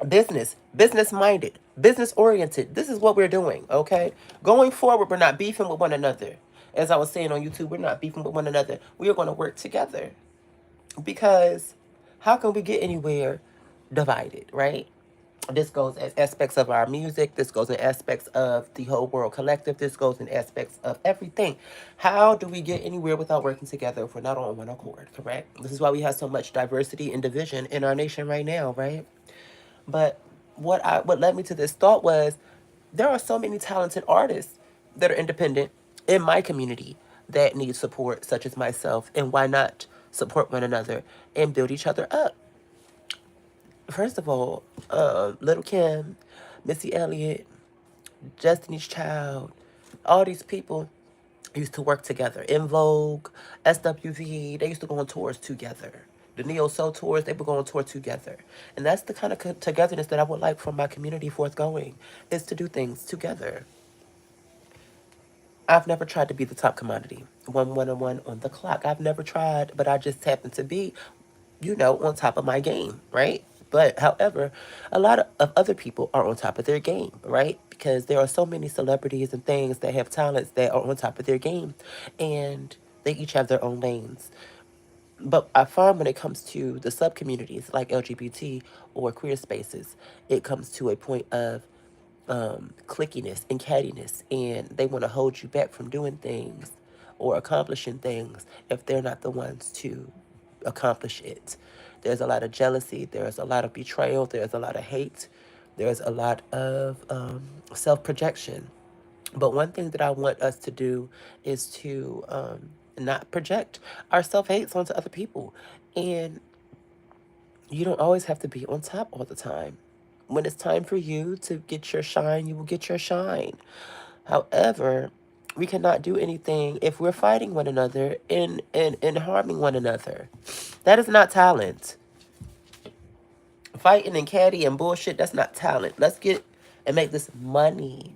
business minded, business oriented. This is what we're doing, okay? Going forward, we're not beefing with one another. As I was saying on YouTube, we're not beefing with one another. We are going to work together because how can we get anywhere divided, right? This goes as aspects of our music. This goes in aspects of the whole world collective. This goes in aspects of everything. How do we get anywhere without working together if we're not on one accord, correct? This is why we have so much diversity and division in our nation right now, right? But what led me to this thought was there are so many talented artists that are independent in my community that need support, such as myself, and why not support one another and build each other up? First of all, Little Kim, Missy Elliott, Destiny's Child, all these people used to work together. In Vogue, SWV, they used to go on tours together. The Neo Soul tours, they would go on tour together. And that's the kind of togetherness that I would like from my community forthgoing, is to do things together. I've never tried to be the top commodity, one on the clock. I've never tried, but I just happen to be, on top of my game, right? But however, a lot of other people are on top of their game, right? Because there are so many celebrities and things that have talents that are on top of their game, and they each have their own lanes. But I find when it comes to the sub communities like LGBT or queer spaces, it comes to a point of clickiness and cattiness, and they want to hold you back from doing things or accomplishing things if they're not the ones to accomplish it. There's a lot of jealousy, there's a lot of betrayal, there's a lot of hate, there's a lot of self projection. But one thing that I want us to do is to not project our self hates onto other people. And you don't always have to be on top all the time. When it's time for you to get your shine, you will get your shine. However, we cannot do anything if we're fighting one another and harming one another. That is not talent. Fighting and catty and bullshit, that's not talent. Let's get and make this money.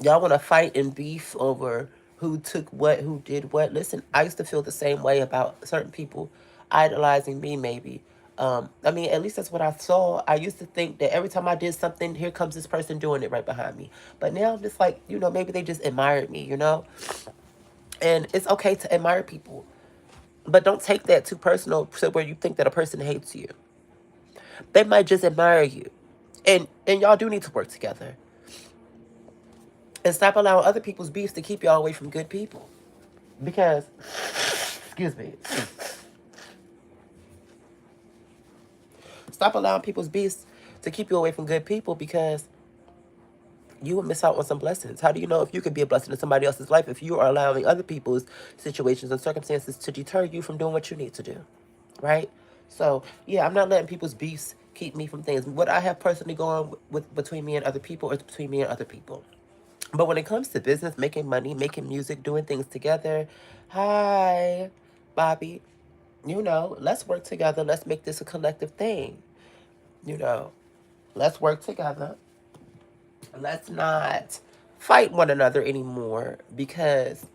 Y'all want to fight and beef over who took what, who did what. Listen, I used to feel the same way about certain people idolizing me, maybe. I mean, at least that's what I saw. I used to think that every time I did something, here comes this person doing it right behind me. But now I'm just like, maybe they just admired me. And it's okay to admire people. But don't take that too personal to where you think that a person hates you. They might just admire you. And y'all do need to work together. And stop allowing other people's beefs to keep y'all away from good people. Because, excuse me, stop allowing people's beefs to keep you away from good people because you will miss out on some blessings. How do you know if you could be a blessing to somebody else's life if you are allowing other people's situations and circumstances to deter you from doing what you need to do? Right? So, yeah, I'm not letting people's beefs keep me from things. What I have personally going with between me and other people is between me and other people. But when it comes to business, making money, making music, doing things together, hi, Bobby, let's work together. Let's make this a collective thing. You know, let's work together. Let's not fight one another anymore because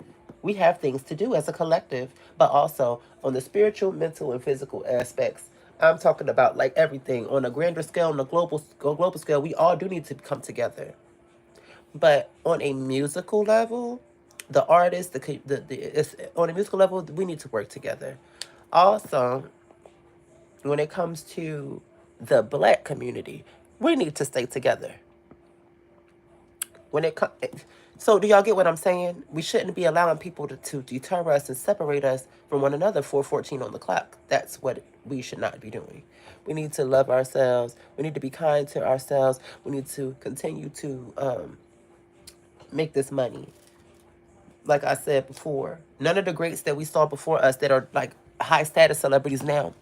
we have things to do as a collective, but also on the spiritual, mental, and physical aspects. I'm talking about like everything on a grander scale, on a global scale. We all do need to come together. But on a musical level, the artists, on a musical level, we need to work together. Also, when it comes to the black community, we need to stay together. When it comes, so do y'all get what I'm saying? We shouldn't be allowing people to deter us and separate us from one another for 14 on the clock. That's what we should not be doing. We need to love ourselves. We need to be kind to ourselves. We need to continue to make this money. Like I said before, none of the greats that we saw before us that are like high status celebrities now,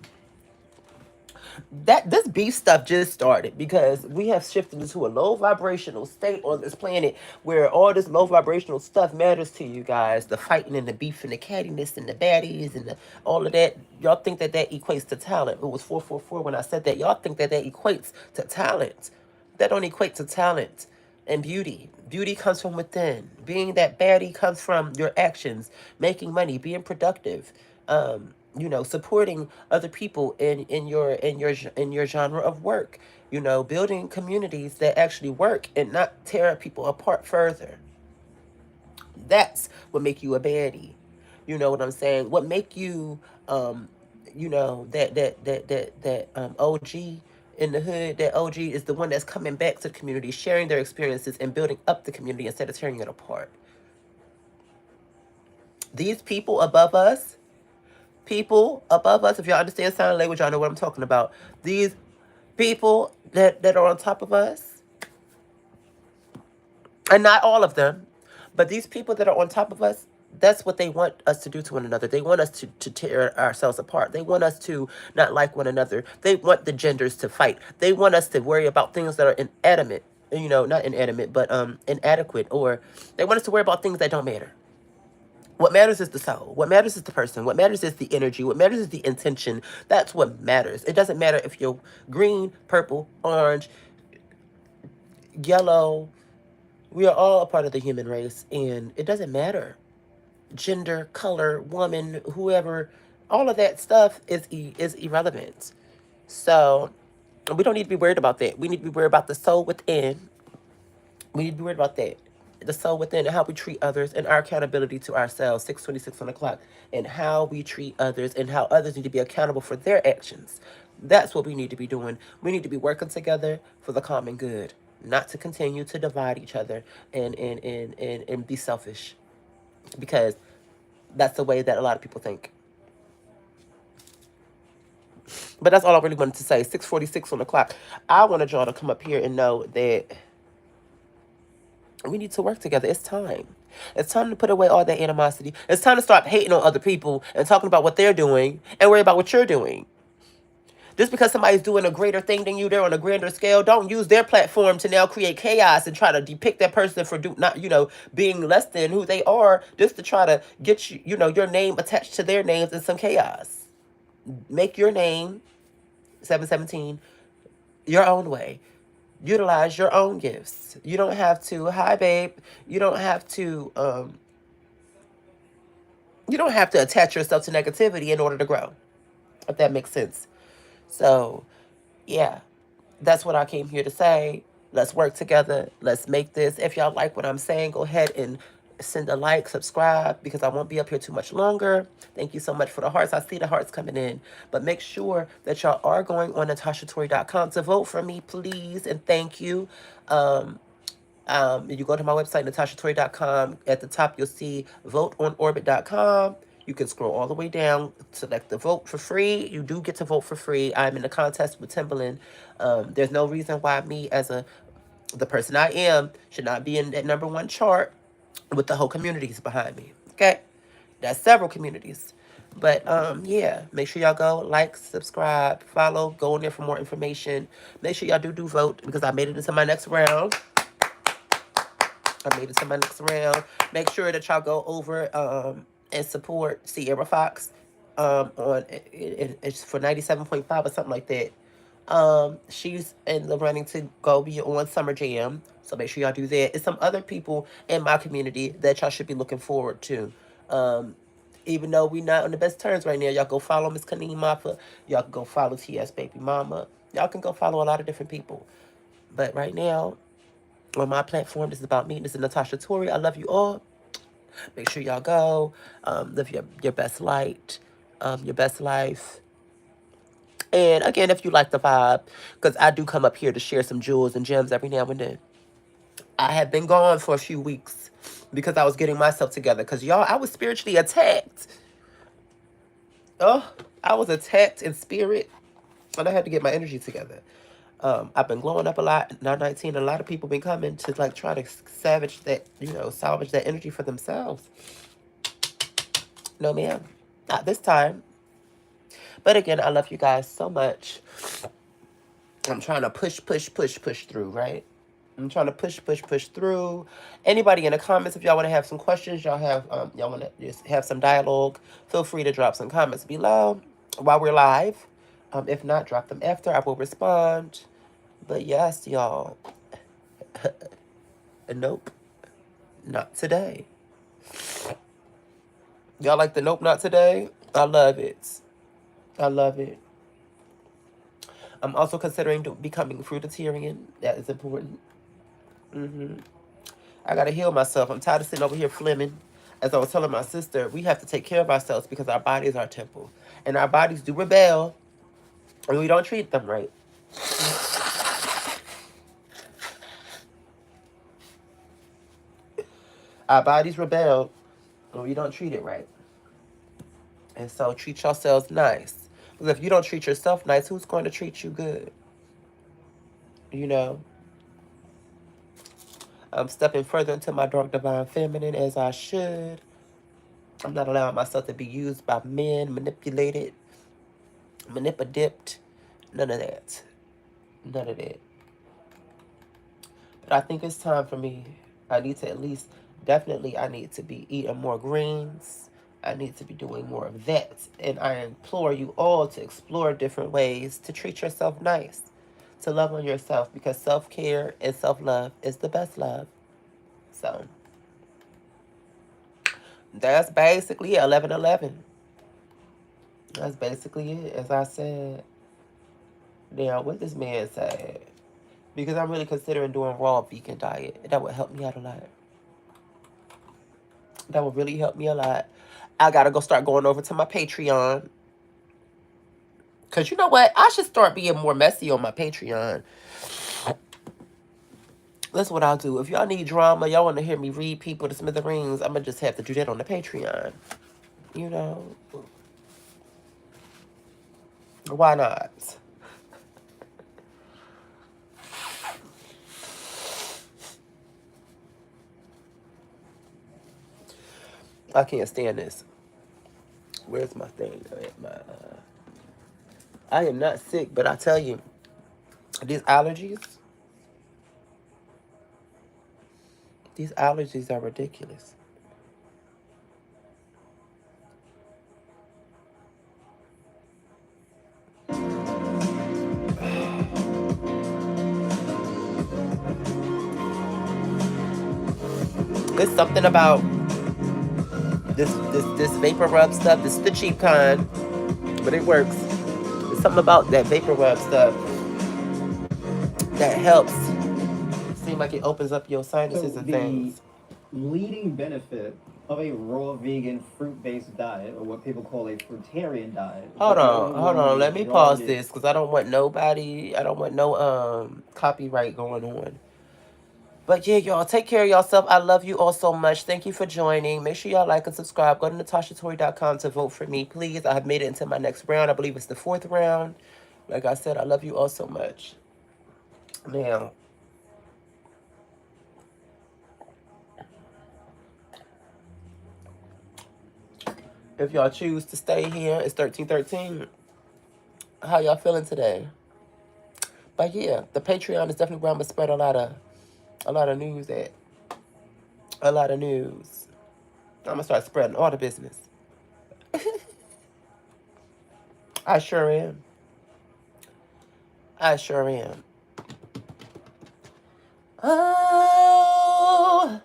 that this beef stuff just started because we have shifted into a low vibrational state on this planet where all this low vibrational stuff matters to you guys. The fighting and the beef and the cattiness and the baddies and all of that. Y'all think that equates to talent. It was 444 when I said that. Y'all think that equates to talent. That don't equate to talent and beauty. Beauty comes from within. Being that baddie comes from your actions, making money, being productive. supporting other people in your genre of work, building communities that actually work and not tear people apart further. That's what make you a baddie. You know what I'm saying? What make you that OG in the hood, that OG is the one that's coming back to the community, sharing their experiences and building up the community instead of tearing it apart. These people above us, if y'all understand sign language, y'all know what I'm talking about. These people that are on top of us, and not all of them, but these people that are on top of us, that's what they want us to do to one another. They want us to tear ourselves apart. They want us to not like one another. They want the genders to fight. They want us to worry about things that are inanimate, not inanimate, but inadequate, or they want us to worry about things that don't matter. What matters is the soul. What matters is the person. What matters is the energy. What matters is the intention. That's what matters. It doesn't matter if you're green, purple, orange, yellow. We are all a part of the human race, and it doesn't matter. Gender, color, woman, whoever, all of that stuff is irrelevant. So we don't need to be worried about that. We need to be worried about the soul within. We need to be worried about that. The soul within and how we treat others and our accountability to ourselves, 6:26 on the clock, and how we treat others and how others need to be accountable for their actions. That's what we need to be doing. We need to be working together for the common good, not to continue to divide each other and be selfish, because that's the way that a lot of people think. But that's all I really wanted to say. 6:46 on the clock. I wanted y'all to come up here and know that we need to work together. It's time. It's time to put away all that animosity. It's time to stop hating on other people and talking about what they're doing and worry about what you're doing. Just because somebody's doing a greater thing than you, they're on a grander scale, don't use their platform to now create chaos and try to depict that person for not, being less than who they are, just to try to get your name attached to their names in some chaos. Make your name, 717, your own way. Utilize your own gifts. You don't have to, hi babe, you don't have to attach yourself to negativity in order to grow, if that makes sense. So yeah, that's what I came here to say. Let's work together. Let's make this. If y'all like what I'm saying, go ahead and send a like, subscribe, because I won't be up here too much longer. Thank you so much for the hearts. I see the hearts coming in. But make sure that y'all are going on NatashaTory.com to vote for me, please. And thank you. You go to my website, NatashaTory.com. At the top, you'll see voteonorbit.com. You can scroll all the way down, select the vote for free. You do get to vote for free. I'm in a contest with Timberland. There's no reason why me, as the person I am, should not be in that #1 chart with the whole communities behind me. Okay? That's several communities. But yeah, make sure y'all go like, subscribe, follow, go in there for more information. Make sure y'all do vote, because I made it into my next round. Make sure that y'all go over and support Sierra Fox on it's for 97.5 or something like that. She's in the running to go be on Summer Jam, so make sure y'all do that. And some other people in my community that y'all should be looking forward to. Even though we not on the best terms right now, y'all go follow Miss Kanini Maffa. Y'all can go follow TS Baby Mama. Y'all can go follow a lot of different people. But right now, on my platform, this is about me. This is Natasha Tory. I love you all. Make sure y'all go. Live your best light, your best life. And again, if you like the vibe, because I do come up here to share some jewels and gems every now and then. I have been gone for a few weeks because I was getting myself together. Because y'all, I was spiritually attacked. Oh, I was attacked in spirit, and I had to get my energy together. I've been glowing up a lot. Now 19, a lot of people been coming to like try to salvage that energy for themselves. No, ma'am. Not this time. But again, I love you guys so much. I'm trying to push through, right? I'm trying to push through. Anybody in the comments, if y'all want to have some questions, y'all want to just have some dialogue, feel free to drop some comments below while we're live. If not, drop them after. I will respond. But yes, y'all. Nope. Not today. Y'all like the nope, not today? I love it. I love it. I'm also considering becoming fruitarian. That is important. I gotta heal myself. I'm tired of sitting over here flimming. As I was telling my sister, we have to take care of ourselves because our body is our temple. And our bodies do rebel and we don't treat them right. Our bodies rebel and we don't treat it right. And so treat yourselves nice. Because if you don't treat yourself nice, who's going to treat you good? You know? I'm stepping further into my dark divine feminine as I should. I'm not allowing myself to be used by men, manipulated, manipadipped. None of that. None of that. But I think it's time for me. I need to at least, definitely, I need to be eating more greens. I need to be doing more of that. And I implore you all to explore different ways to treat yourself nice, to love on yourself, because self-care and self-love is the best love. So that's basically 11:11. That's basically it, as I said. Now, what this man said, because I'm really considering doing raw vegan diet. That would help me out a lot. That would really help me a lot. I gotta go start going over to my Patreon. Cause you know what? I should start being more messy on my Patreon. That's what I'll do. If y'all need drama, y'all want to hear me read people to smithereens, I'm gonna just have to do that on the Patreon. You know, why not? I can't stand this. Where's my thing? I am not sick, but I tell you, these allergies are ridiculous. There's something about this vapor rub stuff. This is the cheap kind, but it works. There's something about that vapor rub stuff that helps. Seem like it opens up your sinuses and things. Leading benefit of a raw vegan fruit-based diet, or what people call a fruitarian diet. Hold on. Let me pause this because I don't want nobody. I don't want no copyright going on. But yeah, y'all, take care of yourself. I love you all so much. Thank you for joining. Make sure y'all like and subscribe. Go to NatashaTory.com to vote for me, please. I have made it into my next round. I believe it's the 4th round. Like I said, I love you all so much. Now, if y'all choose to stay here, it's 1313. How y'all feeling today? But yeah, the Patreon is definitely where I'm gonna spread a lot of news at. A lot of news. I'm gonna start spreading all the business. I sure am. I sure am. Oh,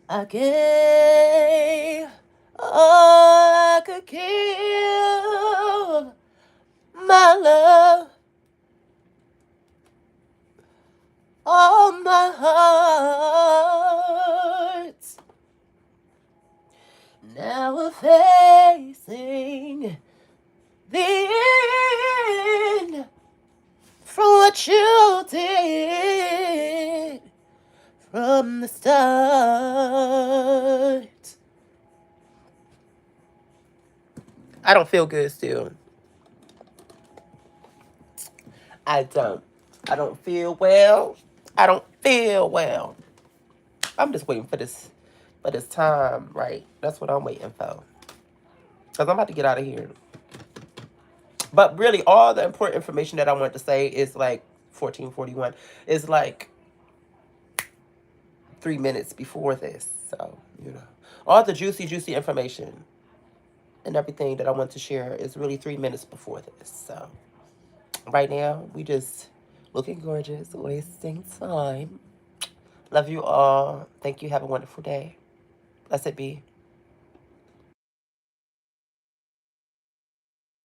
I gave all I could give, my love, all my heart. Now we're facing the end from what you did from the start. I don't feel good still. I don't. I don't feel well. I don't feel well. I'm just waiting for this time, right? That's what I'm waiting for. Because I'm about to get out of here. But really, all the important information that I want to say is like 1441. Is like 3 minutes before this. So, all the juicy, juicy information and everything that I want to share is really 3 minutes before this. So, right now, we just looking gorgeous, wasting time. Love you all. Thank you. Have a wonderful day. Blessed be.